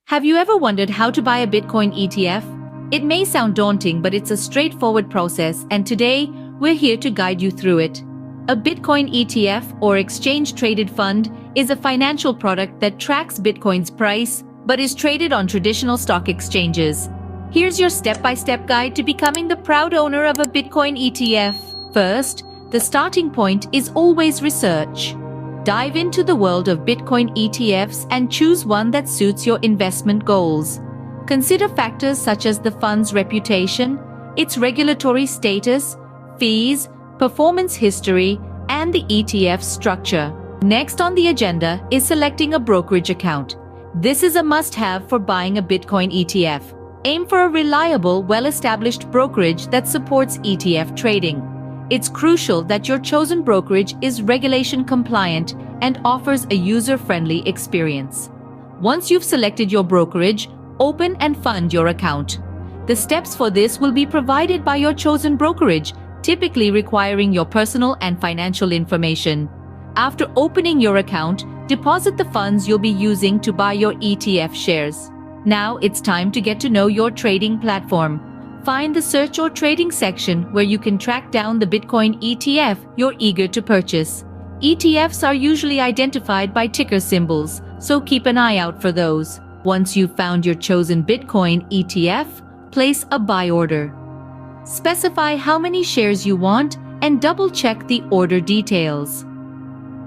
Have you ever wondered how to buy a Bitcoin ETF? It may sound daunting, but it's a straightforward process, and today we're here to guide you through it. A Bitcoin ETF, or exchange-traded fund, is a financial product that tracks Bitcoin's price but is traded on traditional stock exchanges. Here's your step-by-step guide to becoming the proud owner of a Bitcoin ETF. First, the starting point is always research. Dive into the world of Bitcoin ETFs and choose one that suits your investment goals. Consider factors such as the fund's reputation, its regulatory status, fees, performance history, and the ETF's structure. Next on the agenda is selecting a brokerage account. This is a must-have for buying a Bitcoin ETF. Aim for a reliable, well-established brokerage that supports ETF trading. It's crucial that your chosen brokerage is regulation compliant and offers a user-friendly experience. Once you've selected your brokerage, open and fund your account. The steps for this will be provided by your chosen brokerage, typically requiring your personal and financial information. After opening your account, deposit the funds you'll be using to buy your ETF shares. Now it's time to get to know your trading platform. Find the search or trading section where you can track down the Bitcoin ETF you're eager to purchase. ETFs are usually identified by ticker symbols, so keep an eye out for those. Once you've found your chosen Bitcoin ETF, place a buy order. Specify how many shares you want and double-check the order details.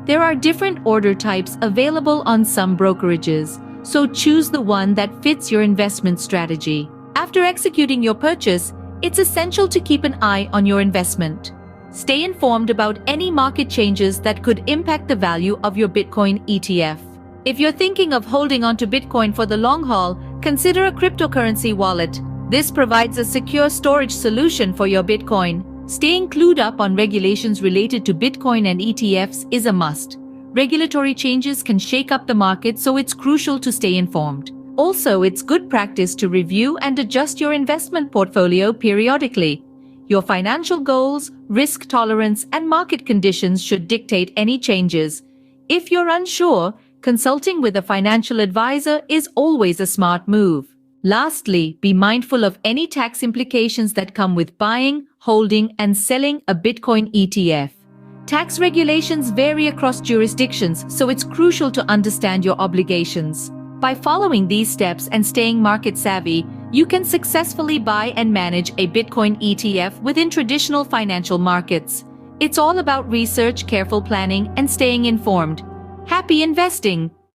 There are different order types available on some brokerages, so choose the one that fits your investment strategy. After executing your purchase, it's essential to keep an eye on your investment. Stay informed about any market changes that could impact the value of your Bitcoin ETF. If you're thinking of holding onto Bitcoin for the long haul, consider a cryptocurrency wallet. This provides a secure storage solution for your Bitcoin. Staying clued up on regulations related to Bitcoin and ETFs is a must. Regulatory changes can shake up the market, so it's crucial to stay informed. Also, it's good practice to review and adjust your investment portfolio periodically. Your financial goals, risk tolerance, and market conditions should dictate any changes. If you're unsure, consulting with a financial advisor is always a smart move. Lastly, be mindful of any tax implications that come with buying, holding, and selling a Bitcoin ETF. Tax regulations vary across jurisdictions, so it's crucial to understand your obligations. By following these steps and staying market savvy, you can successfully buy and manage a Bitcoin ETF within traditional financial markets. It's all about research, careful planning, and staying informed. Happy investing!